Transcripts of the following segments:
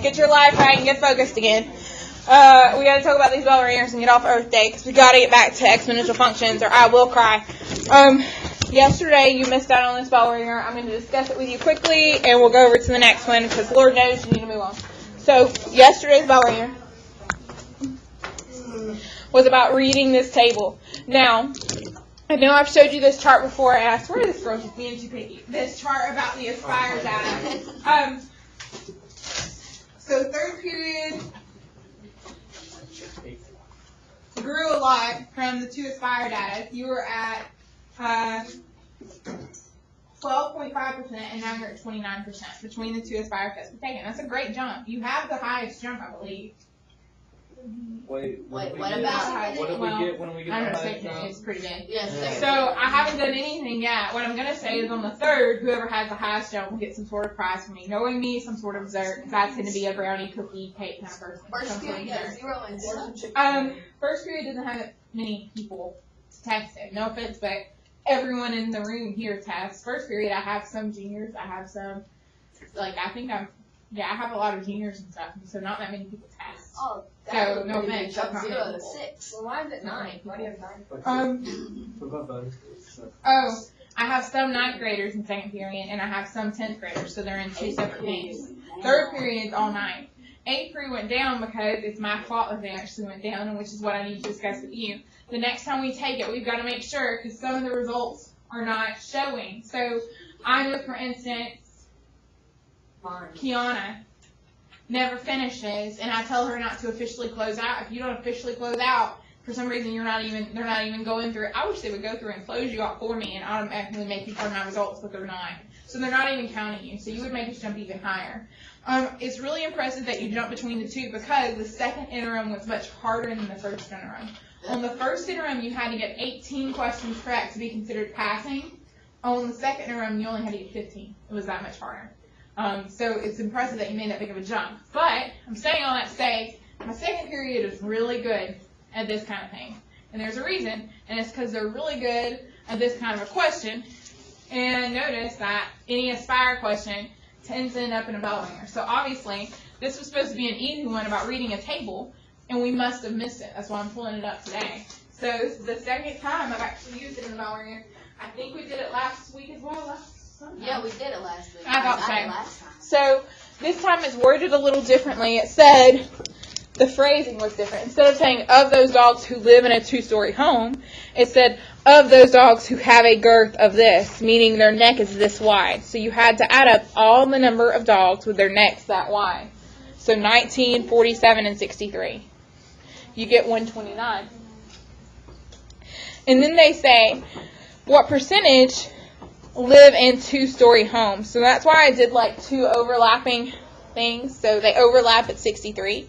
Get your life right and get focused again. We got to talk about these bell ringers and get off Earth Day because we got to get back to exponential functions or I will cry. Yesterday you missed out on this bell ringer. I'm going to discuss it with you quickly and we'll go over to the next one because Lord knows you need to move on. So yesterday's bell ringer was about reading this table. Now, I know I've showed you this chart before, and I swear this girl's just being too picky. This chart about the Aspire data. So third period grew a lot from the two Aspire data. You were at 12.5%, and now you're at 29% between the two Aspire tests we've taken. That's a great jump. You have the highest jump, I believe. Wait, what about what did we get when we get I the don't know, highest second jump? is pretty big. Yes, So I haven't done anything yet. What I'm going to say is on the third, whoever has the highest jump will get some sort of prize from me. Knowing me, some sort of dessert, because I tend to be a brownie, cookie, cake kind of person. First period got 0 and 1. First period doesn't have many people to test it. No offense, but everyone in the room here tests. First period, I have some juniors. I have some, I have a lot of juniors and stuff, so not that many people test. Oh, So, no offense. Jump that's not 0 to many 6. Well, mine's at 9. Why do you have 9? I have some ninth graders in second period, and I have some 10th graders, so they're in two separate things. Third period's all ninth. Eighth period went down because it's my fault that they actually went down, and which is what I need to discuss with you. The next time we take it, we've got to make sure, because some of the results are not showing. So, I know, for instance, Kiana never finishes, and I tell her not to officially close out. If you don't officially close out, for some reason they're not even going through it. I wish they would go through and close you out for me and automatically make you part of my results, but they're not. So they're not even counting you. So you would make us jump even higher. It's really impressive that you jump between the two because the second interim was much harder than the first interim. On the first interim, you had to get 18 questions correct to be considered passing. On the second interim, you only had to get 15. It was that much harder. So it's impressive that you made that big of a jump. But I'm saying all that to say, my second period is really good at this kind of thing. And there's a reason, and it's because they're really good at this kind of a question. And notice that any Aspire question tends to end up in a bell ringer. So obviously, this was supposed to be an easy one about reading a table, and we must have missed it. That's why I'm pulling it up today. So this is the second time I've actually used it in a bell ringer. I think we did it last week as well. Yeah, we did it last week. I thought got it so. last time. So this time it's worded a little differently. It said, the phrasing was different. Instead of saying, of those dogs who live in a 2-story home, it said, of those dogs who have a girth of this, meaning their neck is this wide. So you had to add up all the number of dogs with their necks that wide. So 19, 47, and 63. You get 129. And then they say, what percentage live in 2-story homes? So that's why I did like two overlapping things. So they overlap at 63.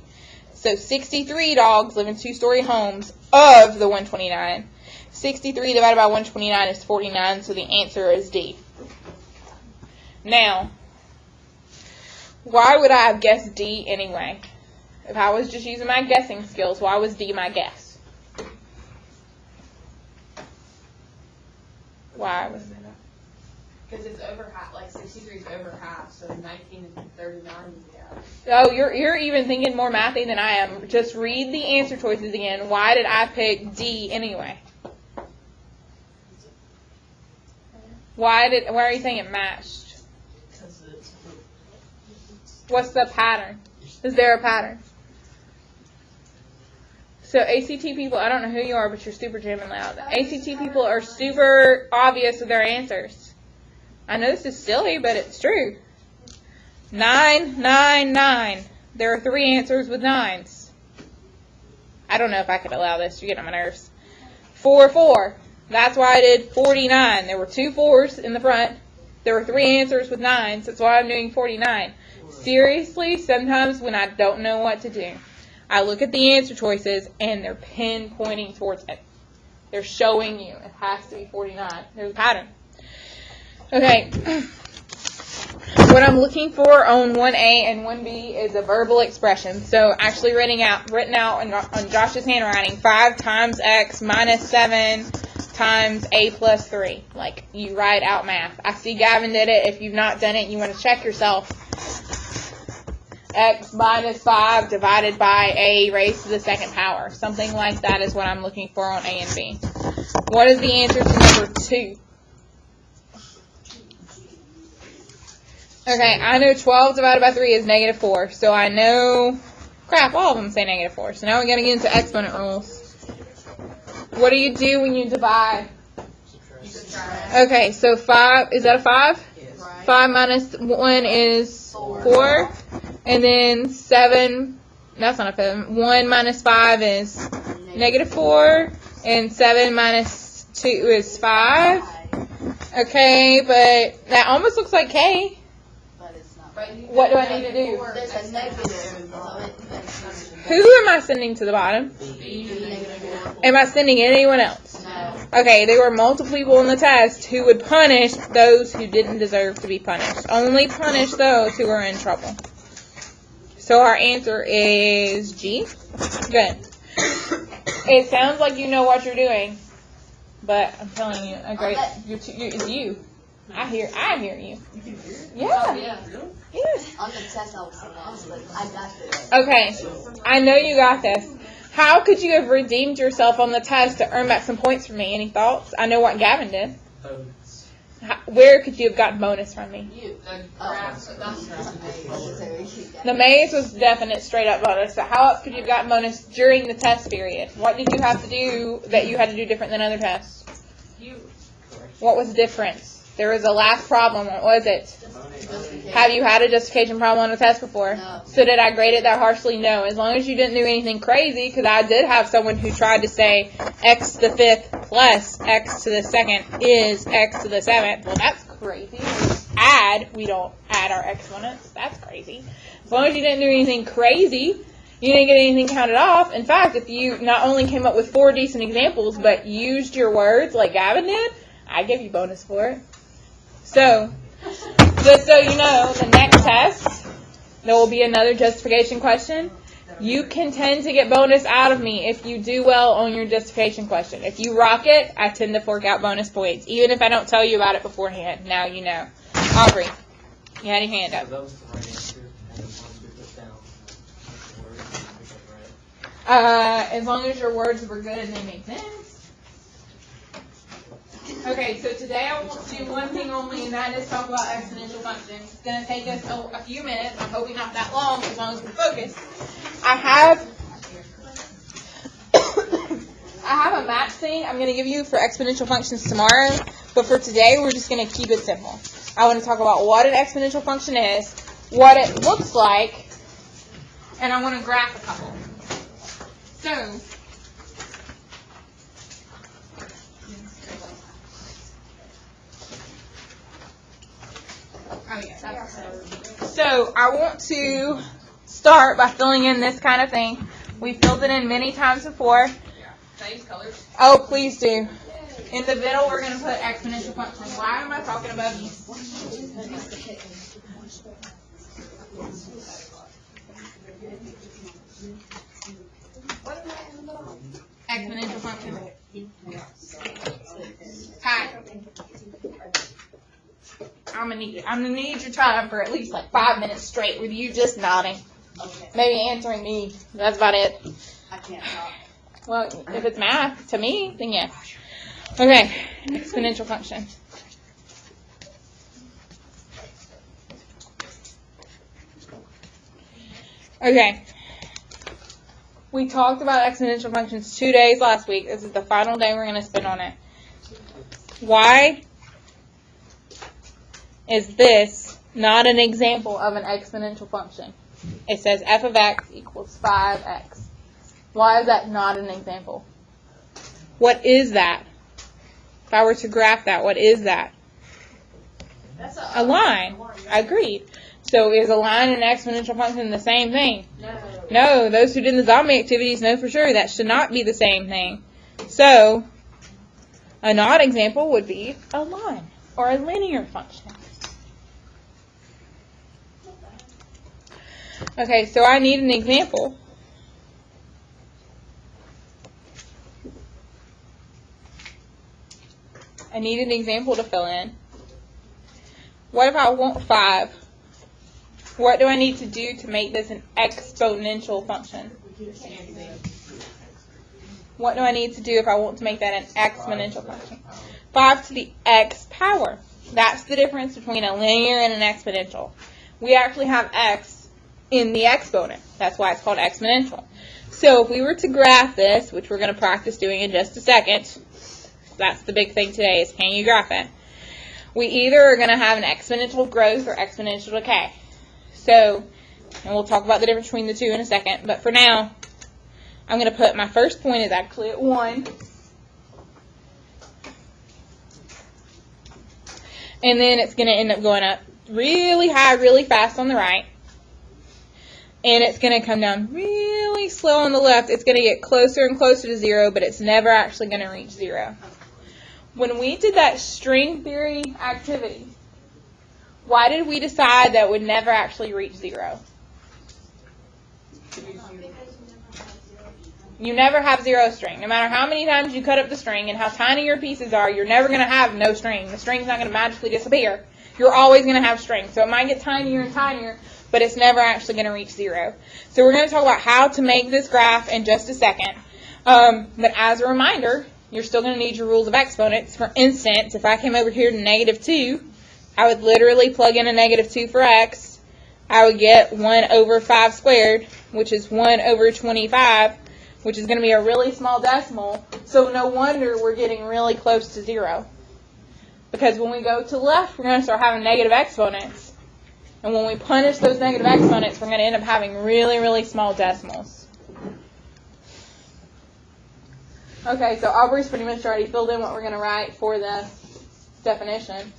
So 63 dogs live in 2-story homes of the 129. 63 divided by 129 is 49, so the answer is D. Now, why would I have guessed D anyway? If I was just using my guessing skills, why was D my guess? Why was it? Because it's over half, like 63 is over half, so 19 and 39 is the average. Oh, you're even thinking more mathy than I am. Just read the answer choices again. Why did I pick D anyway? Why are you saying it matched? What's the pattern? Is there a pattern? So ACT people, I don't know who you are, but you're super jamming loud. ACT people are super obvious with their answers. I know this is silly, but it's true. 9, 9, 9. There are 3 answers with 9s. I don't know if I could allow this. You're getting on my nerves. 4, 4. That's why I did 49. There were 2 4s in the front. There were 3 answers with 9s. That's why I'm doing 49. Seriously, sometimes when I don't know what to do, I look at the answer choices and they're pinpointing towards it. They're showing you it has to be 49. There's a pattern. Okay, what I'm looking for on 1A and 1B is a verbal expression. So actually written out on Josh's handwriting, 5 times x minus 7 times a plus 3. Like, you write out math. I see Gavin did it. If you've not done it, you want to check yourself. x minus 5 divided by a raised to the second power. Something like that is what I'm looking for on A and B. What is the answer to number 2? Okay, I know 12 divided by 3 is negative 4. So I know, crap, all of them say negative 4. So now we're getting into exponent rules. What do you do when you divide? Okay, so 5, is that a 5? Yes. 5 minus 1 is 4. And then 7, that's not a 7. 1 minus 5 is negative 4. And 7 minus 2 is 5. Okay, but that almost looks like K. But it's not. What do I need to do? There's a negative. Who am I sending to the bottom? Am I sending anyone else? No. Okay, there were multiple people in the test who would punish those who didn't deserve to be punished. Only punish those who are in trouble. So our answer is G. Good. It sounds like you know what you're doing, but I'm telling you, it's you. I hear you. Yeah. Yes. On the test, I was lost, but I got this. Okay, I know you got this. How could you have redeemed yourself on the test to earn back some points from me? Any thoughts? I know what Gavin did. Where could you have gotten bonus from me? The maze was definite straight up bonus, but how else could you have gotten bonus during the test period? What did you have to do that you had to do different than other tests? What was the difference? There was a last problem. What was it? Have you had a justification problem on a test before? No. So did I grade it that harshly? No. As long as you didn't do anything crazy, because I did have someone who tried to say x to the 5th plus x to the 2nd is x to the 7th. Well, that's crazy. We don't add our exponents. That's crazy. As long as you didn't do anything crazy, you didn't get anything counted off. In fact, if you not only came up with 4 decent examples, but used your words like Gavin did, I give you bonus for it. So, just so you know, the next test, there will be another justification question. You can tend to get bonus out of me if you do well on your justification question. If you rock it, I tend to fork out bonus points, even if I don't tell you about it beforehand. Now you know. Aubrey, you had your hand up. That was the right answer, and then once we put down the words, we pick up right. As long as your words were good and they made sense. Okay, so today I want to do one thing only, and that is talk about exponential functions. It's going to take us a few minutes. I'm hoping not that long, as long as we focus. I have a math thing I'm going to give you for exponential functions tomorrow, but for today we're just going to keep it simple. I want to talk about what an exponential function is, what it looks like, and I want to graph a couple. So, so I want to start by filling in this kind of thing. We filled it in many times before. Can I use colors? Oh, please do. In the middle, we're going to put exponential functions. Why am I talking about these? Exponential function. Hi. I'm gonna need your time for at least like 5 minutes straight with you just nodding. Okay. Maybe answering me. That's about it. I can't talk. Well, if it's math to me, then yeah. Okay, exponential function. Okay. We talked about exponential functions 2 days last week. This is the final day we're going to spend on it. Why is this not an example of an exponential function? It says f of x equals 5x. Why is that not an example? What is that? If I were to graph that, what is that? That's A line. Agreed. So is a line and an exponential function the same thing? No. No, those who did the zombie activities know for sure that should not be the same thing. So, a not example would be a line or a linear function. Okay, so I need an example. I need an example to fill in. What if I want 5? What do I need to do to make this an exponential function? What do I need to do if I want to make that an exponential function? 5 to the x power. That's the difference between a linear and an exponential. We actually have x in the exponent. That's why it's called exponential. So if we were to graph this, which we're going to practice doing in just a second, that's the big thing today is can you graph it? We either are going to have an exponential growth or exponential decay. So, and we'll talk about the difference between the two in a second, but for now, I'm going to put my first point is actually at 1. And then it's going to end up going up really high, really fast on the right. And it's going to come down really slow on the left. It's going to get closer and closer to 0, but it's never actually going to reach 0. When we did that string theory activity, why did we decide that it would never actually reach 0? You never have 0 string. No matter how many times you cut up the string and how tiny your pieces are, you're never going to have no string. The string's not going to magically disappear. You're always going to have string. So it might get tinier and tinier, but it's never actually going to reach 0. So we're going to talk about how to make this graph in just a second. But as a reminder, you're still going to need your rules of exponents. For instance, if I came over here to -2, I would literally plug in a -2 for x. I would get 1 over 5 squared, which is 1 over 25, which is going to be a really small decimal. So no wonder we're getting really close to 0. Because when we go to the left, we're going to start having negative exponents. And when we punish those negative exponents, we're going to end up having really, really small decimals. Okay, so Aubrey's pretty much already filled in what we're going to write for the definition.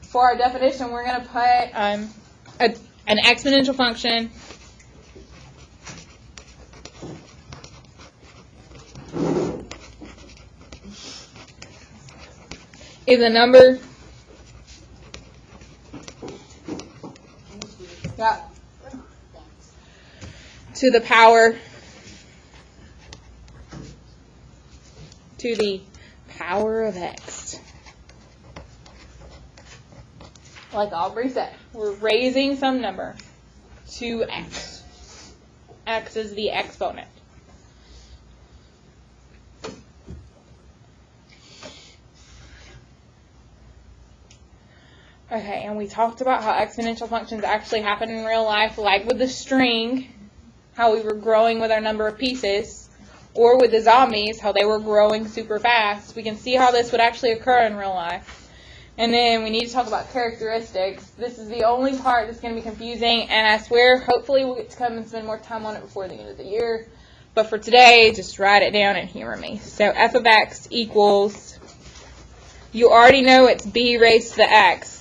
For our definition, we're going to put an exponential function is a number to the power of x. Like Aubrey said, we're raising some number to x. X is the exponent. Okay, and we talked about how exponential functions actually happen in real life, like with the string, how we were growing with our number of pieces, or with the zombies, how they were growing super fast. We can see how this would actually occur in real life. And then we need to talk about characteristics. This is the only part that's going to be confusing, and I swear, hopefully we'll get to come and spend more time on it before the end of the year. But for today, just write it down and humor me. So f of x equals, you already know it's b raised to the x.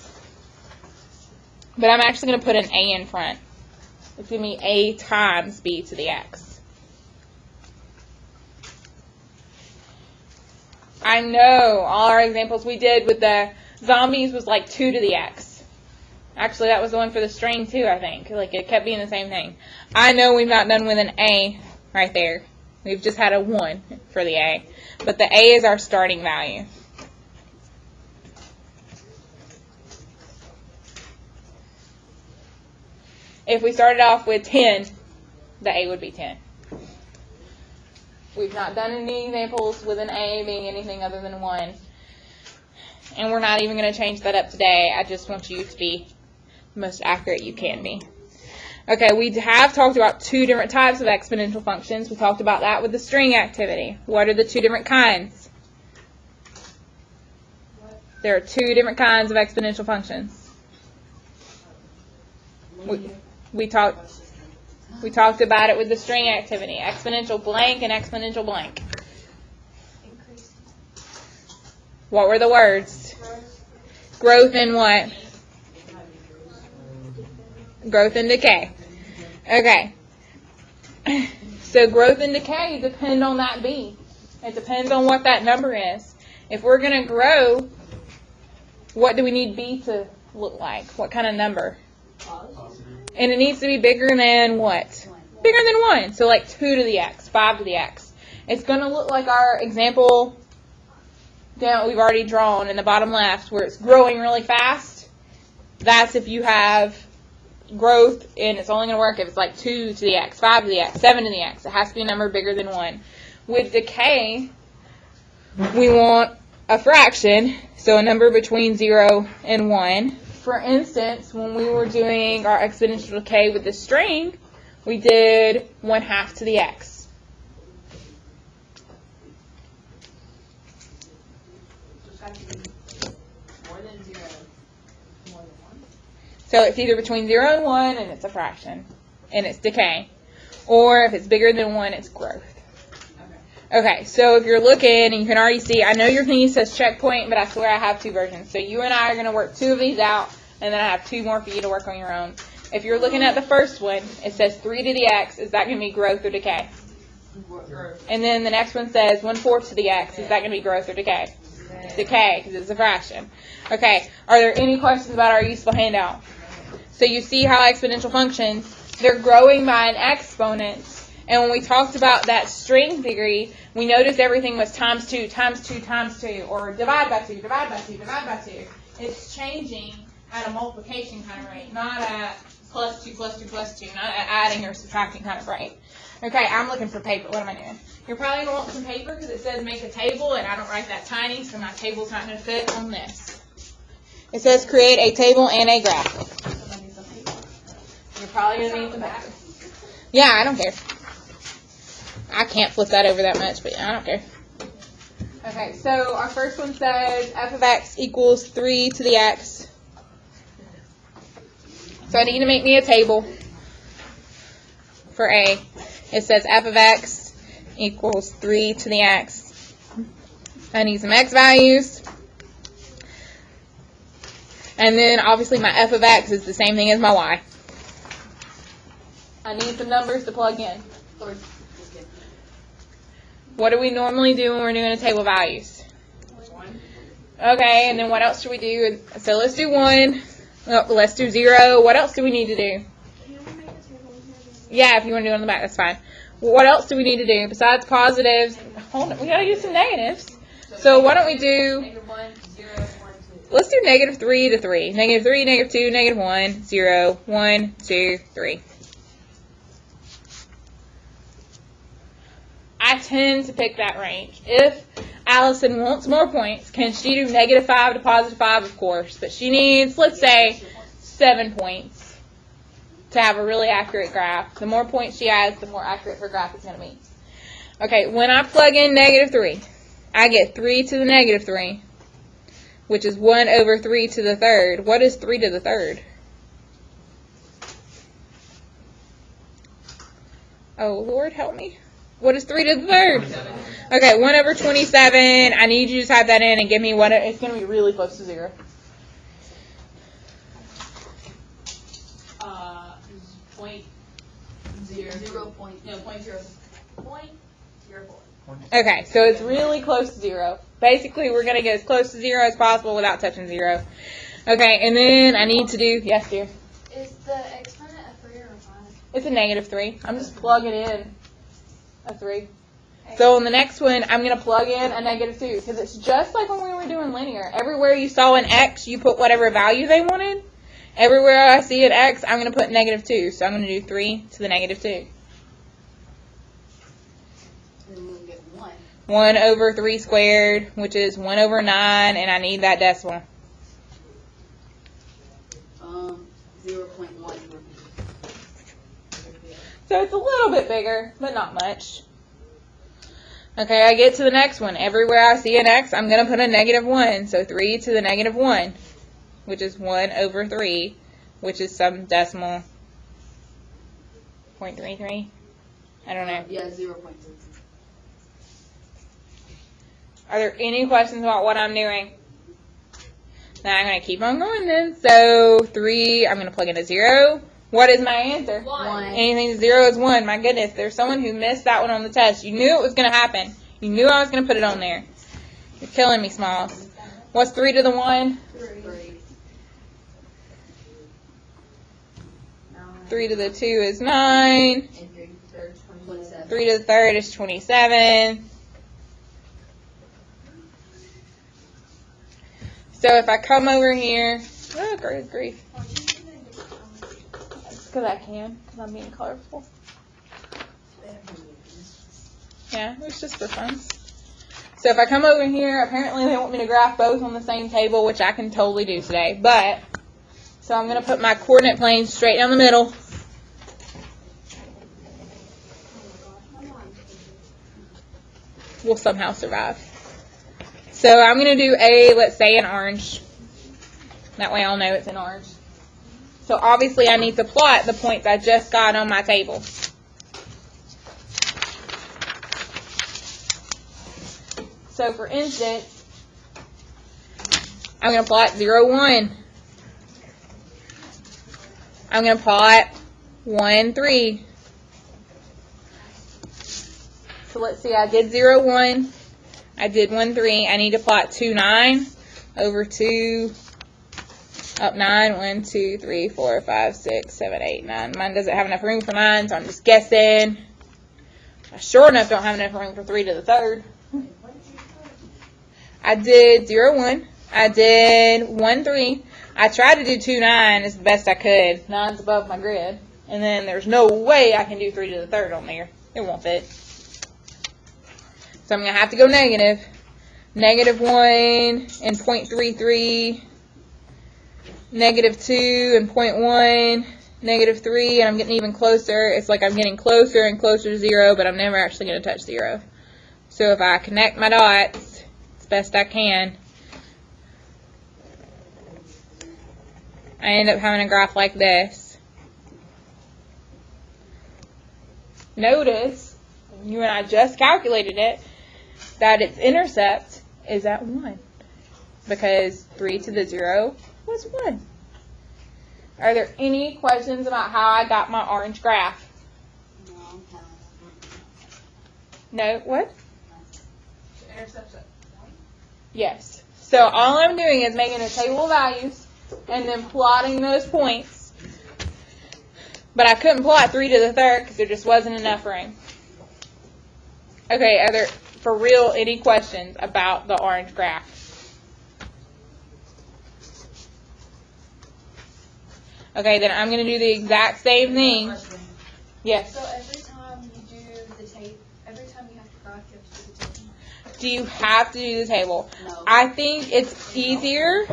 But I'm actually going to put an a in front. It's going to be a times b to the x. I know all our examples we did with the zombies was like 2 to the x. Actually, that was the one for the string too, I think. Like it kept being the same thing. I know we've not done with an a right there. We've just had a 1 for the a. But the a is our starting value. If we started off with 10, the a would be 10. We've not done any examples with an a being anything other than 1. And we're not even going to change that up today. I just want you to be the most accurate you can be. Okay, we have talked about 2 different types of exponential functions. We talked about that with the string activity. What are the 2 different kinds? There are 2 different kinds of exponential functions. We talked about it with the string activity. Exponential blank and exponential blank. What were the words? Growth and what? Growth and decay. Okay. So growth and decay depend on that b. It depends on what that number is. If we're going to grow, what do we need b to look like? What kind of number? And it needs to be bigger than what? Bigger than 1. So like 2 to the x, 5 to the x. It's going to look like our example down we've already drawn in the bottom left where it's growing really fast. That's if you have growth, and it's only going to work if it's like 2 to the x, 5 to the x, 7 to the x. It has to be a number bigger than 1. With decay, we want a fraction, so a number between 0 and 1. For instance, when we were doing our exponential decay with the string, we did 1/2 to the x. More than 0. More than 1. So it's either between 0 and 1, and it's a fraction, and it's decay. Or if it's bigger than 1, it's growth. Okay, so if you're looking, and you can already see, I know your thing says checkpoint, but I swear I have 2 versions. So you and I are going to work 2 of these out, and then I have 2 more for you to work on your own. If you're looking at the first one, it says 3 to the x. Is that going to be growth or decay? Growth. And then the next one says 1/4 to the x. Is that going to be growth or decay? Decay, because it's a fraction. Okay, are there any questions about our useful handout? So you see how exponential functions, they're growing by an exponent. And when we talked about that string theory, we noticed everything was times 2, times 2, times 2, or divide by 2, divide by 2, divide by 2. It's changing at a multiplication kind of rate, not at plus 2, plus 2, plus 2, not at adding or subtracting kind of rate. Okay, I'm looking for paper. What am I doing? You're probably going to want some paper because it says make a table, and I don't write that tiny, so my table's not going to fit on this. It says create a table and a graphic. You're probably going to need some paper. Yeah, I don't care. I can't flip that over that much, but I don't care. Okay, so our first one says f of x equals 3 to the x. So I need to make me a table for A. It says f of x equals 3 to the x. I need some x values. And then obviously my f of x is the same thing as my y. I need some numbers to plug in. What do we normally do when we're doing a table of values? 1. Okay, and then what else should we do? So let's do 1. Oh, let's do 0. What else do we need to do? Yeah, if you want to do it on the back, that's fine. What else do we need to do besides positives? Hold on, we gotta use some negatives. So why don't we do? -1, 0, 1, 2. Let's do -3 to 3. -3, -2, -1, 0, 1, 2, 3. I tend to pick that range. If Allison wants more points, can she do -5 to +5? Of course. But she needs, let's say, 7 points to have a really accurate graph. The more points she has, the more accurate her graph is going to be. Okay, when I plug in -3, I get 3 to the -3, which is 1 over 3 to the third. What is 3 to the third? Oh, Lord, help me. What is 3 to the third? Okay, 1 over 27. I need you to type that in and give me what it's going to be really close to 0. Point 0. 0 point. No, point 0. Point 0.04. Okay, so it's really close to 0. Basically, we're going to get as close to 0 as possible without touching 0. Okay, and then I need to do, yes, dear? Is the exponent a 3 or a 5? It's a -3. I'm just plugging in a 3. So on the next one, I'm going to plug in a -2 because it's just like when we were doing linear. Everywhere you saw an x, you put whatever value they wanted. Everywhere I see an x, I'm going to put -2. So I'm going to do 3 to the -2. And we'll get 1. 1 over 3 squared, which is 1 over 9, and I need that decimal. 0.1. So it's a little bit bigger, but not much. Okay, I get to the next one. Everywhere I see an x, I'm going to put a -1. So 3 to the -1, which is 1 over 3, which is some decimal. 0.33? I don't know. Yeah, 0.2. Are there any questions about what I'm doing? Now I'm going to keep on going then. So 3, I'm going to plug in a 0. What is my answer? 1. Anything to 0 is 1. My goodness, there's someone who missed that one on the test. You knew it was going to happen. You knew I was going to put it on there. You're killing me, Smalls. What's 3 to the 1? 3 to the 2 is 9. And 3 to the third is 27. 3 to the third is 27. So if I come over here, oh, good grief. because I can, because I'm being colorful. Yeah, it's just for fun. So if I come over here, apparently they want me to graph both on the same table, which I can totally do today. But, so I'm going to put my coordinate plane straight down the middle. We'll somehow survive. So I'm going to do let's say an orange. That way I'll know it's an orange. So obviously I need to plot the points I just got on my table. So for instance, I'm going to plot 0, 1. I'm going to plot 1, 3. So let's see, I did 0, 1. I did 1, 3. I need to plot 2, 9 over 2, up 9, 1, 2, 3, 4, 5, 6, 7, 8, 9. Mine doesn't have enough room for 9, so I'm just guessing. I sure enough don't have enough room for 3 to the third. I did 0, 1. I did 1, 3. I tried to do 2, 9 as best I could. 9's above my grid. And then there's no way I can do 3 to the third on there. It won't fit. So I'm going to have to go negative. Negative 1 and 0.33. Negative 2 and 0.1. Negative 3. And I'm getting even closer. It's like I'm getting closer and closer to 0, but I'm never actually going to touch 0. So if I connect my dots best I can, I end up having a graph like this. Notice, you and I just calculated it, that its intercept is at 1, because 3 to the 0 was 1. Are there any questions about how I got my orange graph? No, what? The intercept's at 1? Yes. So all I'm doing is making a table of values and then plotting those points. But I couldn't plot 3 to the third because there just wasn't enough room. Okay, are there, for real, any questions about the orange graph? Okay, then I'm going to do the exact same thing. Yes. So every time you do the tape, every time you have to graph, you have to do the table? Do you have to do the table? No. I think it's easier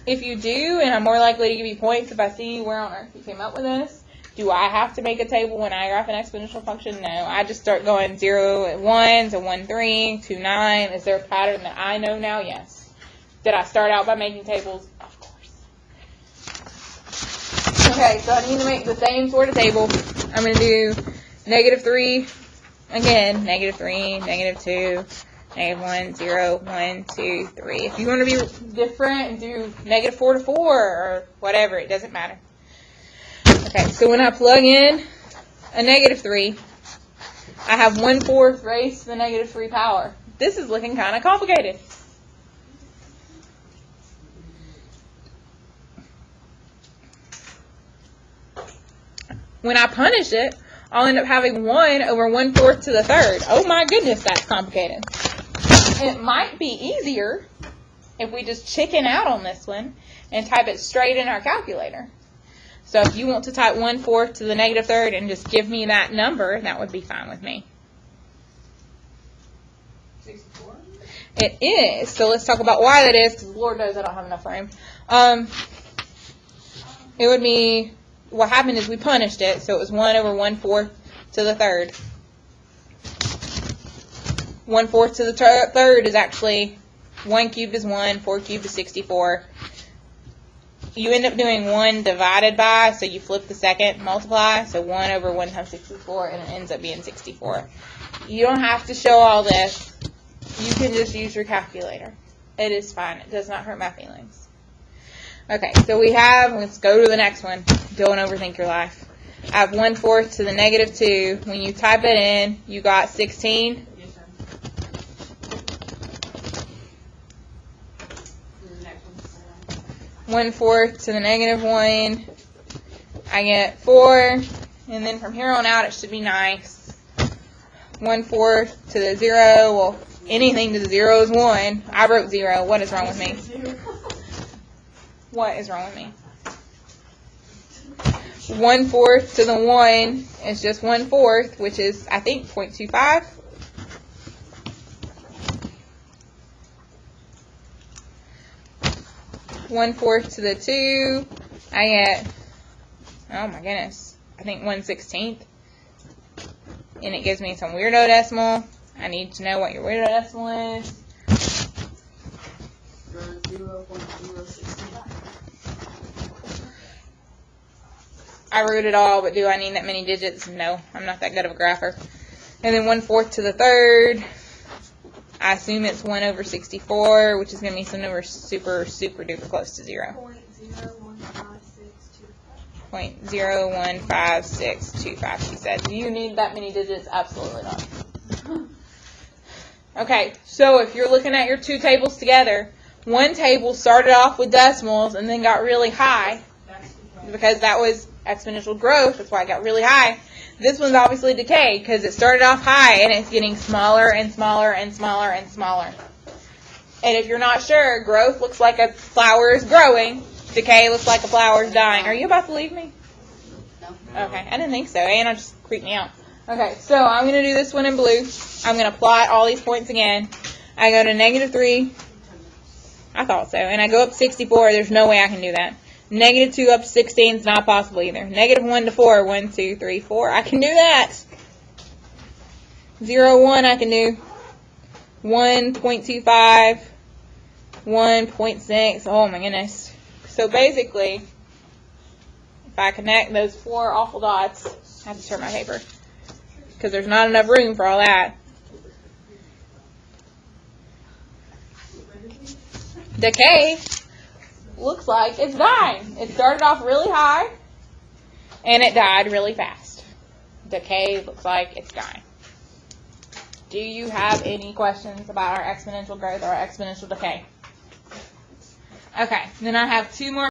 if you do, and I'm more likely to give you points if I see where on earth you came up with this. Do I have to make a table when I graph an exponential function? No. I just start going 0, 1 to 1, 3, 2, 9. Is there a pattern that I know now? Yes. Did I start out by making tables? Of course. Okay, so I need to make the same sort of table. I'm going to do negative 3, again, negative 3, negative 2, negative 1, 0, 1, 2, 3. If you want to be different and do negative 4 to 4 or whatever, it doesn't matter. Okay, so when I plug in a negative 3, I have 1/4 raised to the negative 3 power. This is looking kind of complicated. When I punish it, I'll end up having 1 over 1/4 to the third. Oh my goodness, that's complicated. It might be easier if we just chicken out on this one and type it straight in our calculator. So if you want to type 1/4 to the negative third and just give me that number, that would be fine with me. 64? It is. So let's talk about why that is, because Lord knows I don't have enough room. It would be, what happened is we punished it, so it was 1 over 1/4 to the third. 1/4 to the third is actually 1 cubed is 1, 4 cubed is 64. You end up doing 1 divided by, so you flip the second multiply, so 1 over 1 times 64, and it ends up being 64. You don't have to show all this. You can just use your calculator. It is fine. It does not hurt my feelings. Okay, so we have, let's go to the next one. Don't overthink your life. I have 1/4 to the negative 2. When you type it in, you got 16. Yes, sir. The next one's 1/4 to the negative 1. I get 4. And then from here on out, it should be nice. 1/4 to the 0. Well, anything to the 0 is 1. I wrote 0. What is wrong with me? What is wrong with me? 1/4 to the 1 is just 1/4, which is, I think, 0.25. One-fourth to the 2, I get, oh my goodness, I think 1/16. And it gives me some weirdo decimal. I need to know what your weirdo decimal is. 0.065. I wrote it all, but do I need that many digits? No, I'm not that good of a grapher. And then 1/4 to the 3rd. I assume it's 1/64, which is going to be some number super, super duper close to 0. 0.01562, she said. Do you need that many digits? Absolutely not. Okay, so if you're looking at your two tables together, one table started off with decimals and then got really high because that was exponential growth. That's why it got really high. This one's obviously decay because it started off high and it's getting smaller and smaller and smaller and smaller. And if you're not sure, growth looks like a flower is growing. Decay looks like a flower is dying. Are you about to leave me? No. Okay, I didn't think so. Anna just creeped me out. Okay, so I'm going to do this one in blue. I'm going to plot all these points again. I go to -3. I thought so. And I go up 64. There's no way I can do that. -2 up to 16 is not possible either. -1 to 4. 1, 2, 3, 4. I can do that. 0, 1 I can do. 1.25. 1.6. Oh my goodness. So basically, if I connect those 4 awful dots, I have to turn my paper because there's not enough room for all that. Decay looks like it's dying. It started off really high, and it died really fast. Decay looks like it's dying. Do you have any questions about our exponential growth or our exponential decay? Okay, then I have 2 more